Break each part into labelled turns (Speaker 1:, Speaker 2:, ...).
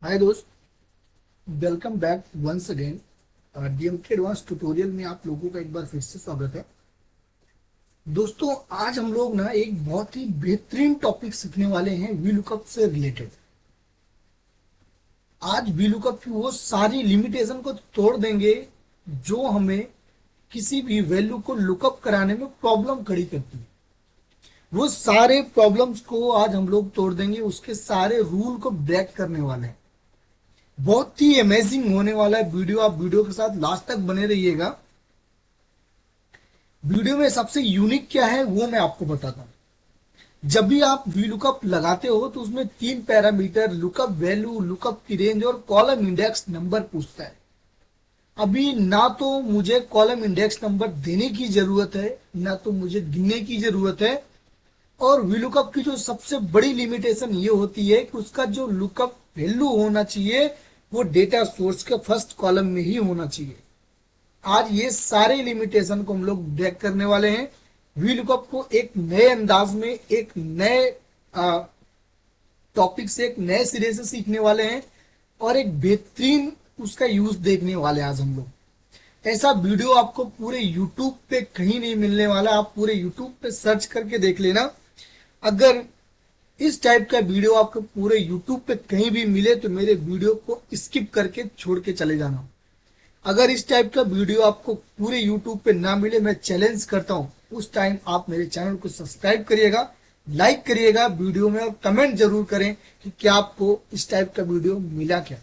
Speaker 1: हाय दोस्त, welcome back once again. DMK advance tutorial में आप लोगों का एक बार फिर से स्वागत है। दोस्तों, आज हम लोग ना एक बहुत ही बेहतरीन टॉपिक सीखने वाले हैं वीलुकअप से रिलेटेड। आज वीलुकअप की वो सारी लिमिटेशन को तोड़ देंगे जो हमें किसी भी वैल्यू को लुकअप कराने में प्रॉब्लम खड़ी करती है। वो सारे प्रॉब्लम्स को आज हम लोग तोड़ देंगे, उसके सारे रूल को ब्रेक करने वाले हैं। बहुत ही अमेजिंग होने वाला है वीडियो। आप वीडियो के साथ लास्ट तक बने रहिएगा। वीडियो में सबसे यूनिक क्या है वो मैं आपको बताता हूँ। जब भी आप वी लुकअप लगाते हो तो उसमें तीन पैरामीटर लुकअप वैल्यू, लुकअप की रेंज और कॉलम इंडेक्स नंबर पूछता है। अभी ना तो मुझे कॉलम इंडेक्स नंबर देने की जरूरत है, ना तो मुझे गिनने की जरूरत है। और वी लुकअप की जो सबसे बड़ी लिमिटेशन ये होती है कि उसका जो लुकअप वैल्यू होना चाहिए वो डेटा सोर्स के फर्स्ट कॉलम में ही होना चाहिए। आज ये सारे लिमिटेशन को हम लोग ब्रेक करने वाले हैं। वी लुकअप को एक नए अंदाज में, एक नए टॉपिक से, एक नए सिरे से सीखने वाले हैं और एक बेहतरीन उसका यूज देखने वाले हैं आज हम लोग। ऐसा वीडियो आपको पूरे यूट्यूब पे कहीं नहीं मिलने वाला। आप पूरे यूट्यूब पे सर्च करके देख लेना। अगर इस टाइप का वीडियो आपको पूरे यूट्यूब पे कहीं भी मिले तो मेरे वीडियो को स्किप करके छोड़ के चले जाना। अगर इस टाइप का वीडियो आपको पूरे यूट्यूब पे ना मिले, मैं चैलेंज करता हूं उस टाइम आप मेरे चैनल को सब्सक्राइब करिएगा, लाइक करिएगा वीडियो में और कमेंट जरूर करें कि क्या आपको इस टाइप का वीडियो मिला क्या।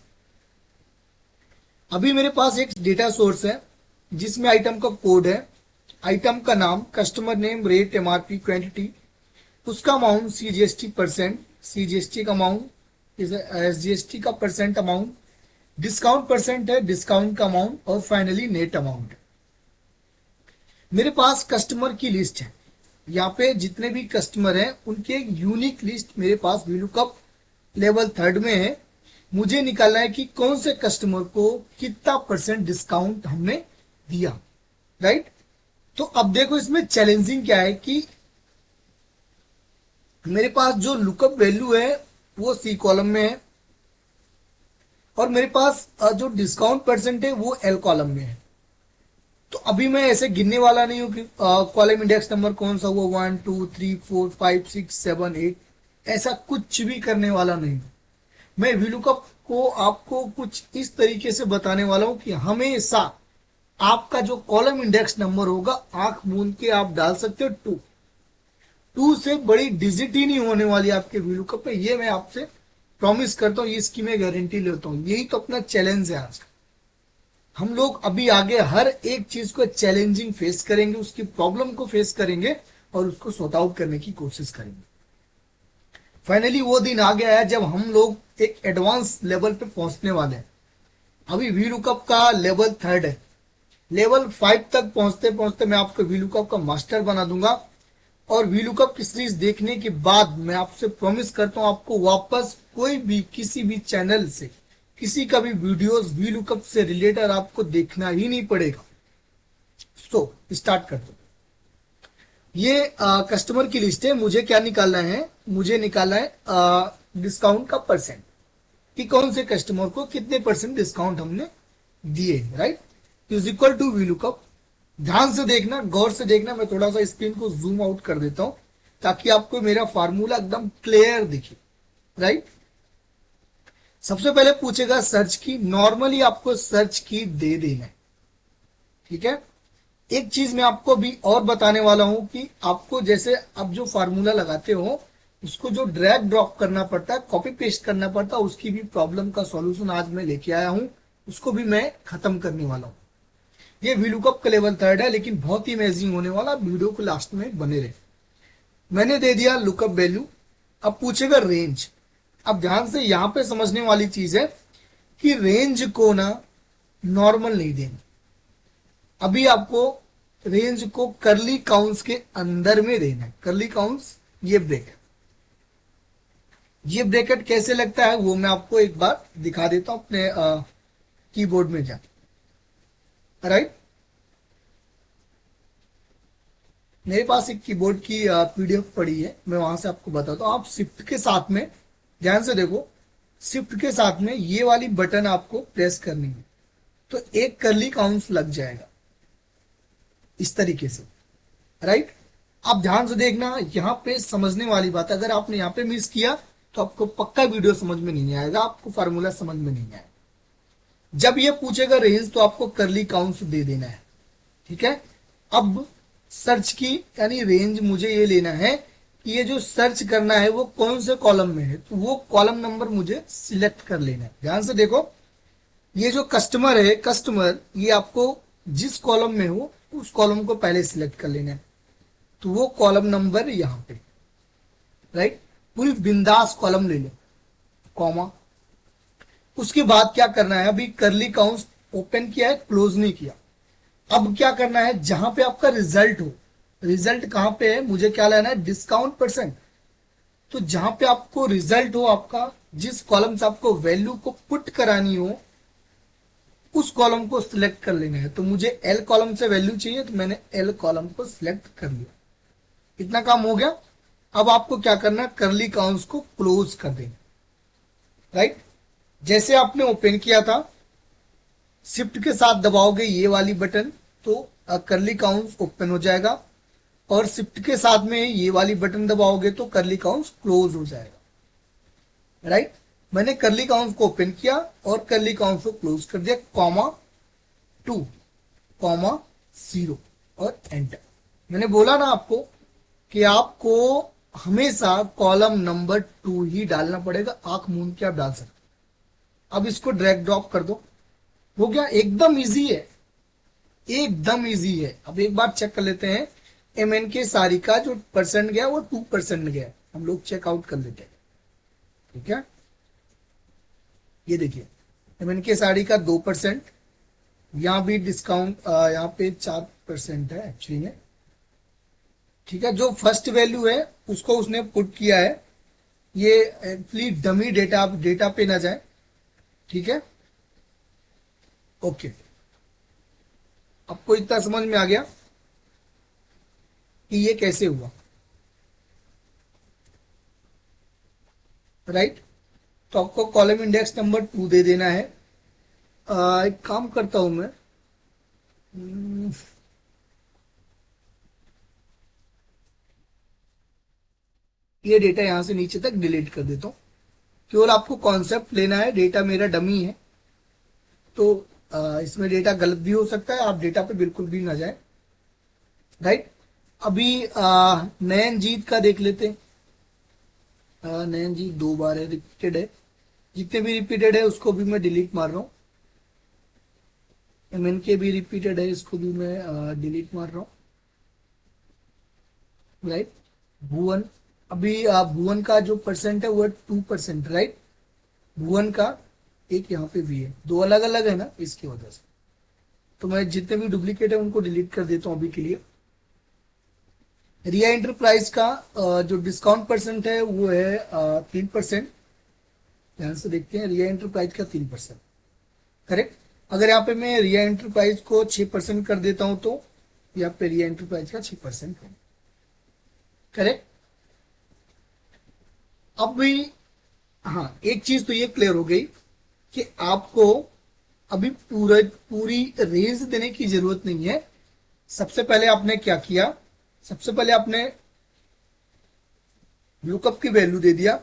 Speaker 1: अभी मेरे पास एक डेटा सोर्स है जिसमें आइटम का कोड है, आइटम का नाम, customer name, rate, MRP, quantity, उसका अमाउंट, सीजीएसटी परसेंट, सीजीएसटी का अमाउंट, एसजीएसटी का परसेंट अमाउंट, डिस्काउंट परसेंट है, डिस्काउंट का अमाउंट और फाइनली नेट अमाउंट। मेरे पास कस्टमर की लिस्ट है। यहाँ पे जितने भी कस्टमर हैं उनकी एक यूनिक लिस्ट मेरे पास वीलुकअप लेवल थर्ड में है। मुझे निकालना है कि कौन से कस्टमर को कितना परसेंट डिस्काउंट हमने दिया। राइट। तो अब देखो इसमें चैलेंजिंग क्या है कि मेरे पास जो लुकअप वैल्यू है वो सी कॉलम में है और मेरे पास जो डिस्काउंट परसेंट है वो एल कॉलम में है। तो अभी मैं ऐसे गिनने वाला नहीं हूं कि कॉलम इंडेक्स नंबर कौन सा हुआ, 1 2 3 4 5 6 7 8, ऐसा कुछ भी करने वाला नहीं। मैं वीलुकअप को आपको कुछ इस तरीके से बताने वाला हूं कि हमेशा आपका जो कॉलम इंडेक्स नंबर होगा आंख मूंद के आप डाल सकते हो 2। 2 से बड़ी डिजिट ही नहीं होने वाली आपके वीलुकअप पे, ये मैं आपसे प्रॉमिस करता हूँ, इसकी मैं गारंटी लेता हूँ। यही तो अपना चैलेंज है आज का। हम लोग अभी आगे हर एक चीज को चैलेंजिंग फेस करेंगे, उसकी प्रॉब्लम को फेस करेंगे और उसको सॉर्ट आउट करने की कोशिश करेंगे। फाइनली वो दिन आ गया है जब हम लोग एक एडवांस लेवल पे पहुंचने वाले हैं। अभी वीलुकअप का लेवल थर्ड है। लेवल 5 तक पहुंचते पहुंचते मैं आपको वीलुकअप का मास्टर बना दूंगा और वीलुकअप की सीरीज देखने के बाद मैं आपसे प्रॉमिस करता हूं आपको वापस कोई भी किसी भी चैनल से किसी का भी वीडियोस वीलुकअप से रिलेटेड आपको देखना ही नहीं पड़ेगा। सो स्टार्ट करते हैं। ये कस्टमर की लिस्ट है। मुझे क्या निकालना है, मुझे निकालना है डिस्काउंट का परसेंट कि कौन से कस्टमर को कितने परसेंट डिस्काउंट हमने दिए। Right. Is equal to VLOOKUP. ध्यान से देखना, गौर से देखना। मैं थोड़ा सा स्क्रीन को जूम आउट कर देता हूं ताकि आपको मेरा फार्मूला एकदम क्लियर दिखे। राइट। सबसे पहले पूछेगा सर्च की। नॉर्मली आपको सर्च की दे देना है। ठीक है। एक चीज मैं आपको भी और बताने वाला हूं कि आपको जैसे अब जो फार्मूला लगाते हो उसको जो ड्रैग ड्रॉप करना पड़ता है, कॉपी पेस्ट करना पड़ता है, उसकी भी प्रॉब्लम का सॉल्यूशन आज मैं लेके आया हूं। उसको भी मैं खत्म करने वाला हूं। ये वीलुकअप का लेवल थर्ड है लेकिन बहुत ही अमेजिंग होने वाला। वीडियो को लास्ट में बने रहे। मैंने दे दिया लुकअप वैल्यू। अब पूछेगा रेंज। अब ध्यान से यहां पे समझने वाली चीज है कि रेंज को ना नॉर्मल नहीं देना। अभी आपको रेंज को करली काउंट्स के अंदर में देना है। करली काउंट्स, ये ब्रैकेट। ये ब्रैकेट कैसे लगता है वो मैं आपको एक बार दिखा देता हूं अपने कीबोर्ड में जा। राइट। मेरे पास एक कीबोर्ड की पीडीएफ पड़ी है, मैं वहां से आपको बताता हूँ। आप शिफ्ट के साथ में ध्यान से देखो, शिफ्ट के साथ में ये वाली बटन आपको प्रेस करनी है, तो एक कर्ली काउंस लग जाएगा इस तरीके से, राइट। आप ध्यान से देखना, यहाँ पे समझने वाली बात, अगर आपने यहाँ पे मिस किया तो आपको पक्का वीडियो समझ में नहीं आएगा, आपको फार्मूला समझ में नहीं आएगा। जब ये पूछेगा रेंज तो आपको कर्ली काउंस दे देना है, ठीक है। अब सर्च की यानी रेंज मुझे ये लेना है कि ये जो सर्च करना है वो कौन से कॉलम में है, तो वो कॉलम नंबर मुझे सिलेक्ट कर लेना है। ध्यान से देखो, ये जो कस्टमर है, कस्टमर ये आपको जिस कॉलम में हो उस कॉलम को पहले सिलेक्ट कर लेना है, तो वो कॉलम नंबर यहाँ पे, राइट। पूरी बिंदास कॉलम ले लो, कॉमा। उसके बाद क्या करना है, अभी करली काउंस ओपन किया है, क्लोज नहीं किया। अब क्या करना है, जहां पे आपका रिजल्ट हो, रिजल्ट कहां पे है, मुझे क्या लेना है, डिस्काउंट परसेंट। तो जहां पे आपको रिजल्ट हो, आपका जिस कॉलम से आपको वैल्यू को पुट करानी हो उस कॉलम को सिलेक्ट कर लेना है। तो मुझे एल कॉलम से वैल्यू चाहिए, तो मैंने एल कॉलम को सिलेक्ट कर लिया। इतना काम हो गया। अब आपको क्या करना है, करली काउंस को क्लोज कर देना, राइट। जैसे आपने ओपन किया था, शिफ्ट के साथ दबाओगे ये वाली बटन तो करली काउंस ओपन हो जाएगा, और शिफ्ट के साथ में ये वाली बटन दबाओगे तो करली काउंस क्लोज हो जाएगा, राइट। मैंने करली काउंस को ओपन किया और करली काउंस को क्लोज कर दिया, कॉमा 2, कॉमा 0 और एंटर। मैंने बोला ना आपको कि आपको हमेशा कॉलम नंबर 2 ही डालना पड़ेगा, आंख मूंद के आप डाल सकते। अब इसको ड्रैग ड्रॉप कर दो, हो गया। एकदम इजी है, एकदम इजी है। अब एक बार चेक कर लेते हैं, MN के सारी का जो परसेंट गया वो 2% गया, हम लोग चेकआउट कर लेते हैं, ठीक है। ये देखिए, MN के साड़ी का 2%, यहाँ भी डिस्काउंट यहाँ पे 4% है एक्चुअली में, ठीक है। जो फर्स्ट वैल्यू है उसको उसने पुट किया है, ये एक्चुअली डमी डेटा, आप डेटा पे ना जाए, ठीक है। ओके, आपको इतना समझ में आ गया कि ये कैसे हुआ, राइट। तो आपको कॉलम इंडेक्स नंबर 2 दे देना है। एक काम करता हूं मैं, ये डेटा यहां से नीचे तक डिलीट कर देता हूं। केवल आपको कॉन्सेप्ट लेना है, डेटा मेरा डमी है तो इसमें डेटा गलत भी हो सकता है, आप डेटा पे बिल्कुल भी ना जाए, राइट। अभी नयन जीत का देख लेते हैं। नयन जीत 2 बार है, रिपीटेड है, जितने भी रिपीटेड है उसको भी मैं डिलीट मार रहा हूँ। MN के भी रिपीटेड है, इसको भी मैं डिलीट मार रहा हूँ, राइट। भुवन, अभी भुवन का जो परसेंट है वो 2%, राइट। भुवन का एक यहाँ पे भी है, 2 अलग अलग है ना, इसकी वजह से तो मैं जितने भी डुप्लीकेट है उनको डिलीट कर देता हूँ अभी के लिए। रिया एंटरप्राइज का जो डिस्काउंट परसेंट है वो है 3%। ध्यान से देखते हैं, रिया एंटरप्राइज का 3%, करेक्ट। अगर यहाँ पे मैं रिया एंटरप्राइज को 6% कर देता हूं तो यहाँ पे रिया एंटरप्राइज का 6% है, करेक्ट। अब भी हाँ, एक चीज तो ये क्लियर हो गई कि आपको अभी पूरी रेंज देने की जरूरत नहीं है। सबसे पहले आपने क्या किया, सबसे पहले आपने लुकअप की वैल्यू दे दिया,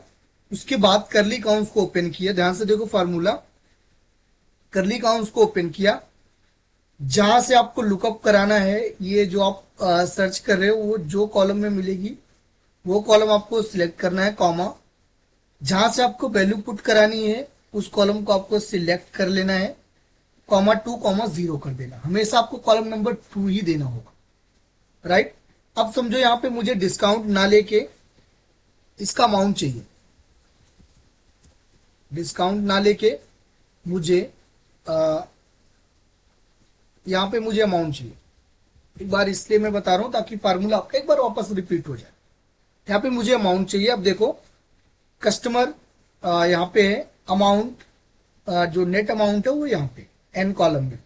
Speaker 1: उसके बाद करली काउंट्स को ओपन किया। ध्यान से देखो फार्मूला, करली काउंट्स को ओपन किया, जहां से आपको लुकअप कराना है, ये जो आप सर्च कर रहे हो वो जो कॉलम में मिलेगी वो कॉलम आपको सिलेक्ट करना है, कॉमा। जहां से आपको वैल्यू पुट करानी है उस कॉलम को आपको सिलेक्ट कर लेना है, कॉमा 2, कॉमा 0 कर देना। हमेशा आपको कॉलम नंबर 2 ही देना होगा, राइट। अब समझो यहां पे मुझे डिस्काउंट ना लेके इसका अमाउंट चाहिए, डिस्काउंट ना लेके मुझे यहां पे मुझे अमाउंट चाहिए। एक बार इसलिए मैं बता रहा हूं ताकि फार्मूला आपका एक बार वापस रिपीट हो जाए। यहाँ पे मुझे अमाउंट चाहिए। अब देखो, कस्टमर यहाँ पे है, अमाउंट जो नेट अमाउंट है वो यहाँ पे एन कॉलम में,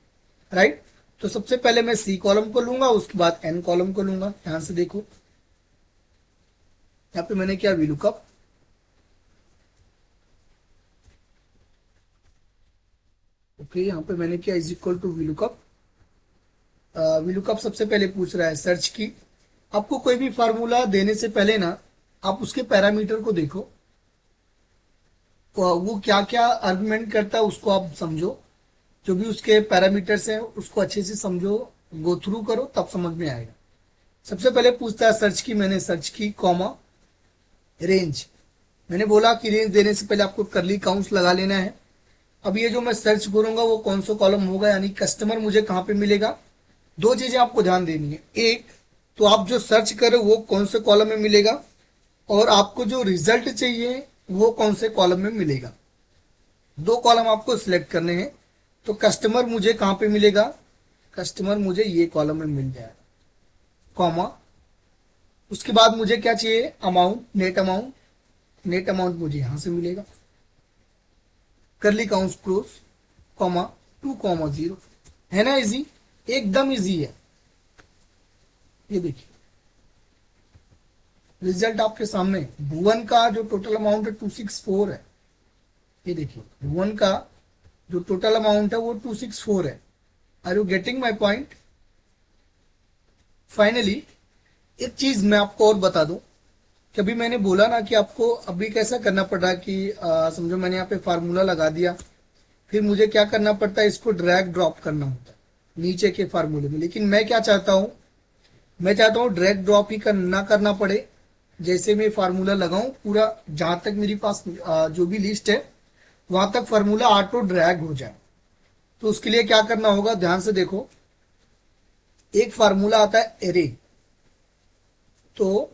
Speaker 1: राइट। तो सबसे पहले मैं सी कॉलम को लूंगा, उसके बाद एन कॉलम को लूंगा। ध्यान से देखो, यहाँ पे मैंने क्या, वीलुकअप ओके, यहाँ पे मैंने किया is equal to VLOOKUP. VLOOKUP सबसे पहले पूछ रहा है सर्च की। आपको कोई भी फार्मूला देने से पहले ना आप उसके पैरामीटर को देखो, वो क्या क्या आर्गुमेंट करता है उसको आप समझो, जो भी उसके पैरामीटर्स हैं उसको अच्छे से समझो, गो थ्रू करो, तब समझ में आएगा। सबसे पहले पूछता है सर्च की, मैंने सर्च की कॉमा रेंज। मैंने बोला कि रेंज देने से पहले आपको करली काउंट्स लगा लेना है। अब ये जो मैं सर्च करूंगा वो कौन सा कॉलम होगा, यानी कस्टमर मुझे कहाँ पे मिलेगा। दो चीजें आपको ध्यान देनी है, एक तो आप जो सर्च कर रहे हो वो कौन से कॉलम में मिलेगा, और आपको जो रिजल्ट चाहिए वो कौन से कॉलम में मिलेगा। दो कॉलम आपको सिलेक्ट करने हैं। तो कस्टमर मुझे कहाँ पे मिलेगा, कस्टमर मुझे ये कॉलम में मिल जाएगा, कॉमा। उसके बाद मुझे क्या चाहिए, amount, net amount. Net amount मुझे यहां से मिलेगा, करली काउंट्स क्लोज, कॉमा 2,0। है ना इजी, एकदम इजी है। ये देखिए रिजल्ट आपके सामने। भुवन का जो टोटल अमाउंट है 264 है। ये देखिए भुवन का जो टोटल अमाउंट है वो 264 है। Are you getting my point. Finally एक चीज मैं आपको और बता दूं कि अभी मैंने बोला ना कि आपको अभी कैसा करना पड़ रहा है कि समझो मैंने यहाँ पे फार्मूला लगा दिया, फिर मुझे क्या करना पड़ता है, इसको ड्रैग ड्रॉप करना होता है नीचे के फार्मूले में। लेकिन मैं क्या चाहता हूं, मैं चाहता हूं ड्रैग ड्रॉप ही ना करना पड़े। जैसे मैं फार्मूला लगाऊं पूरा, जहां तक मेरे पास जो भी लिस्ट है वहां तक फार्मूला ऑटो ड्रैग हो जाए। तो उसके लिए क्या करना होगा, ध्यान से देखो। एक फार्मूला आता है एरे, तो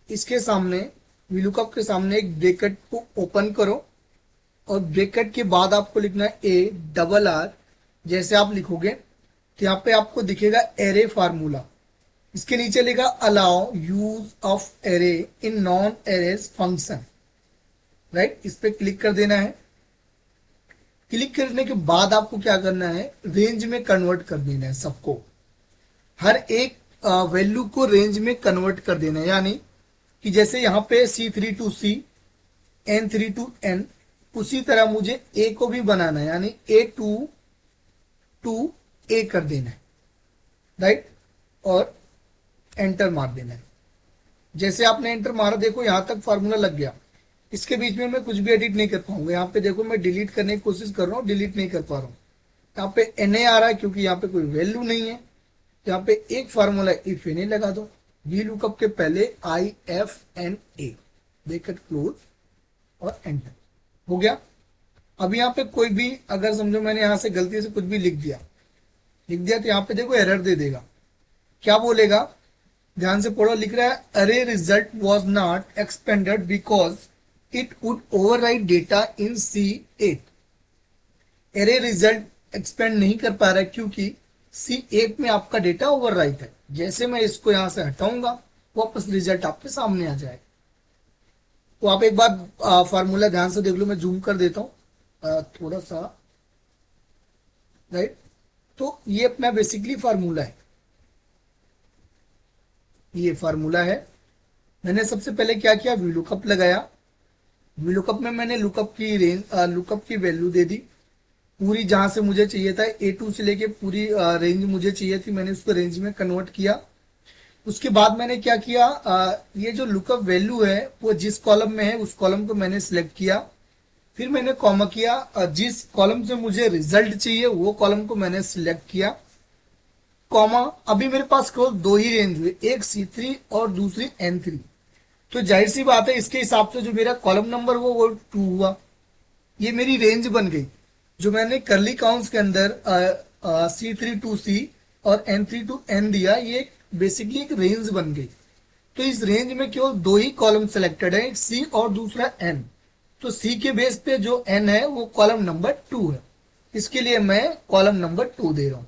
Speaker 1: इसके सामने वीलुकअप के सामने एक ब्रैकेट को ओपन करो, और ब्रैकेट के बाद आपको लिखना है ARR। जैसे आप लिखोगे तो यहाँ पे आपको दिखेगा एरे फार्मूला। इसके नीचे लिखा allow use of array in non arrays function, right. इस पे क्लिक कर देना है। क्लिक करने के बाद आपको क्या करना है, रेंज में कन्वर्ट कर देना है सबको। हर एक वैल्यू को रेंज में कन्वर्ट कर देना है, यानी कि जैसे यहाँ पे C3 to C, N3 to N, उसी तरह मुझे A को भी बनाना है, यानी A2 टू A कर देना है, राइट। और एंटर मार देना है। जैसे आपने एंटर मारा, देखो यहां तक फार्मूला लग गया। इसके बीच में मैं कुछ भी एडिट नहीं कर पाऊंगा। यहाँ पे देखो मैं डिलीट करने की कोशिश कर रहा हूँ, डिलीट नहीं कर पा रहा हूँ। यहाँ पे NA आ रहा है क्योंकि यहाँ पे कोई वैल्यू नहीं है। यहाँ पे एक फार्मूला इफ NA लगा दो, वी लुकअप के पहले IFNA, ब्रैकेट क्लोज और एंटर। हो गया। अब यहाँ पे कोई भी अगर समझो मैंने यहाँ से गलती से कुछ भी लिख दिया तो यहाँ पे देखो एरर दे देगा। क्या बोलेगा, ध्यान से पढ़ो। लिख रहा है अरे result was not expanded because it would overwrite data in C8। Array result expand नहीं कर पा रहा है क्योंकि C8 में आपका डेटा ओवरराइट है। जैसे मैं इसको यहां से हटाऊंगा वापस रिजल्ट आपके सामने आ जाएगा। तो आप एक बार फार्मूला ध्यान से देख लो, मैं जूम कर देता हूं थोड़ा सा, राइट। तो ये अपना बेसिकली फार्मूला है, ये फार्मूला है। मैंने सबसे पहले क्या किया, वीलुकअप लगाया। वीलुकअप में मैंने लुकअप की रेंज, लुकअप की वैल्यू दे दी पूरी, जहां से मुझे चाहिए था A2 से लेके पूरी रेंज मुझे चाहिए थी, मैंने उसको रेंज में कन्वर्ट किया। उसके बाद मैंने क्या किया, ये जो लुकअप वैल्यू है वो जिस कॉलम में है उस कॉलम को मैंने सिलेक्ट किया। फिर मैंने कॉमा किया, जिस कॉलम से मुझे रिजल्ट चाहिए वो कॉलम को मैंने सिलेक्ट किया, कॉमा। अभी मेरे पास केवल दो ही रेंज हुए, एक C3 और दूसरी N3। तो जाहिर सी बात है इसके हिसाब से जो मेरा कॉलम नंबर हुआ वो 2 हुआ। ये मेरी रेंज बन गई। जो मैंने करली काउंट्स के अंदर C3 टू C और N3 टू N दिया, ये बेसिकली एक रेंज बन गई। तो इस रेंज में केवल दो ही कॉलम सिलेक्टेड है, एक C और दूसरा N। तो C के बेस पे जो N है वो कॉलम नंबर 2 है, इसके लिए मैं कॉलम नंबर 2 दे रहा हूं।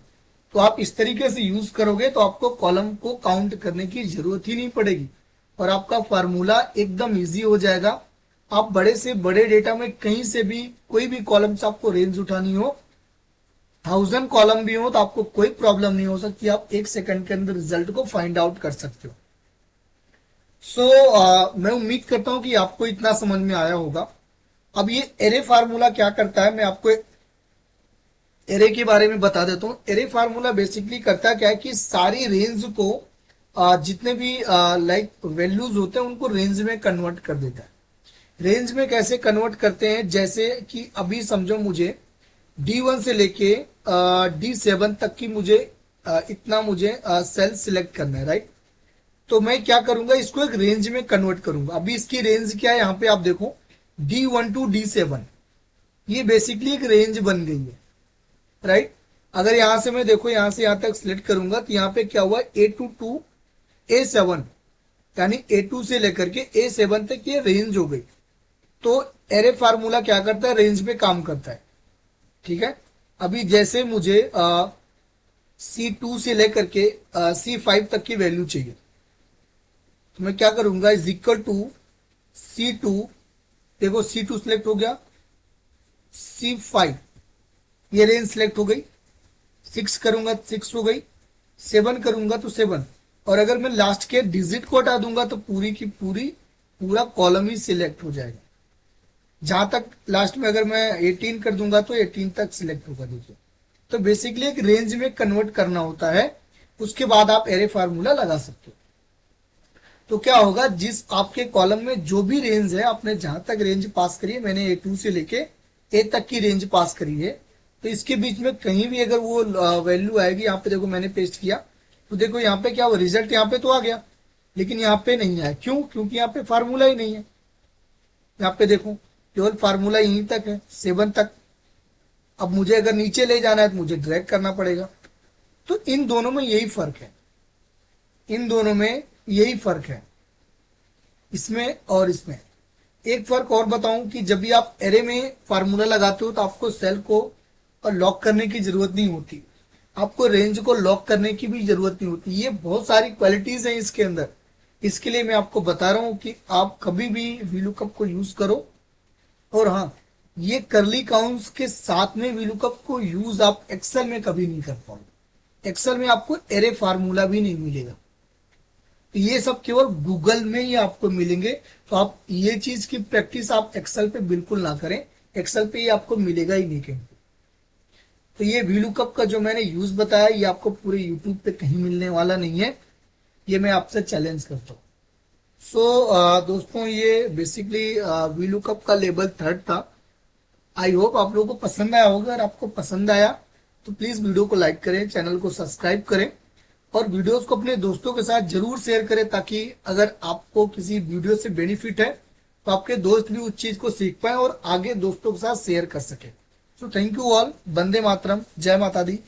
Speaker 1: तो आप इस तरीके से यूज करोगे तो आपको कॉलम को काउंट करने की जरूरत ही नहीं पड़ेगी और आपका फार्मूला एकदम इजी हो जाएगा। आप बड़े से बड़े डेटा में कहीं से भी कोई भी कॉलम से आपको रेंज उठानी हो, 1000 कॉलम भी हो तो आपको कोई प्रॉब्लम नहीं हो सकती। आप 1 सेकंड के अंदर रिजल्ट को फाइंड आउट कर सकते हो। मैं उम्मीद करता हूं कि आपको इतना समझ में आया होगा। अब ये एरे फार्मूला क्या करता है, मैं आपको एरे के बारे में बता देता हूँ। एरे फार्मूला बेसिकली करता क्या है कि सारी रेंज को जितने भी लाइक वैल्यूज होते हैं उनको रेंज में कन्वर्ट कर देता है। रेंज में कैसे कन्वर्ट करते हैं, जैसे कि अभी समझो मुझे D1 से लेके D7 तक की मुझे इतना मुझे सेल सिलेक्ट करना है, राइट। तो मैं क्या करूंगा, इसको एक रेंज में कन्वर्ट करूंगा। अभी इसकी रेंज क्या है, यहाँ पे आप देखो D1 टू D7, ये बेसिकली एक रेंज बन गई है, राइट। अगर यहां से मैं देखो यहां से यहां तक सिलेक्ट करूंगा तो यहाँ पे क्या हुआ, A2 टू A7, यानी A2 से लेकर के A7 तक ये रेंज हो गई। तो एरे फार्मूला क्या करता है, रेंज पे काम करता है, ठीक है। अभी जैसे मुझे C2 से लेकर के C5 तक की वैल्यू चाहिए, तो मैं क्या करूंगा, इज इक्वल टू C2, देखो C2 सिलेक्ट हो गया, C5 ये रेंज सिलेक्ट हो गई, 6 करूंगा 6 हो गई, 7 करूंगा तो 7, और अगर मैं लास्ट के डिजिट को हटा दूंगा तो पूरी की पूरी पूरा कॉलम ही सिलेक्ट हो जाएगा। जहां तक लास्ट में अगर मैं 18 कर दूंगा तो 18 तक सिलेक्ट होगा, देखिए। तो बेसिकली एक रेंज में कन्वर्ट करना होता है, उसके बाद आप एरे फार्मूला लगा सकते हो। तो क्या होगा, जिस आपके कॉलम में जो भी रेंज है, आपने जहां तक रेंज पास करी है, मैंने A2 से लेके A तक की रेंज पास करी है, तो इसके बीच में कहीं भी अगर वो वैल्यू आएगी, यहाँ पे देखो मैंने पेस्ट किया, तो देखो यहाँ पे क्या हुआ, रिजल्ट यहाँ पे तो आ गया, लेकिन यहाँ पे नहीं आया। क्यों? क्योंकि यहाँ पे फार्मूला ही नहीं है। यहाँ पे देखो केवल फार्मूला यहीं तक है, 7 तक। अब मुझे अगर नीचे ले जाना है तो मुझे ड्रैग करना पड़ेगा। तो इन दोनों में यही फर्क है, इन दोनों में यही फर्क है, इसमें और इसमें। एक फर्क और बताऊं कि जब भी आप एरे में फार्मूला लगाते हो तो आपको सेल को लॉक करने की जरूरत नहीं होती, आपको रेंज को लॉक करने की भी जरूरत नहीं होती। ये बहुत सारी क्वालिटीज हैं इसके अंदर, इसके लिए मैं आपको बता रहा हूं कि आप कभी भी वीलुकअप को यूज करो। और हाँ, ये करली काउंट्स के साथ में वीलुकअप को यूज आप एक्सेल में कभी नहीं कर पाओगे। एक्सेल में आपको एरे फार्मूला भी नहीं मिलेगा, तो ये सब केवल गूगल में ही आपको मिलेंगे। तो आप ये चीज की प्रैक्टिस आप एक्सेल पे बिल्कुल ना करें, एक्सेल पे ये आपको मिलेगा ही नहीं कहीं। तो ये वीलुकअप का जो मैंने यूज बताया, ये आपको पूरे यूट्यूब पे कहीं मिलने वाला नहीं है, ये मैं आपसे चैलेंज करता हूँ। दोस्तों, ये बेसिकली वीलुकअप का लेवल 3 था। आई होप आप लोगों को पसंद आया होगा। अगर आपको पसंद आया तो प्लीज वीडियो को लाइक करें, चैनल को सब्सक्राइब करें, और वीडियोस को अपने दोस्तों के साथ जरूर शेयर करें, ताकि अगर आपको किसी वीडियो से बेनिफिट है तो आपके दोस्त भी उस चीज को सीख पाए और आगे दोस्तों के साथ शेयर कर सके। So thank you all. Vande Mataram, जय माता दी।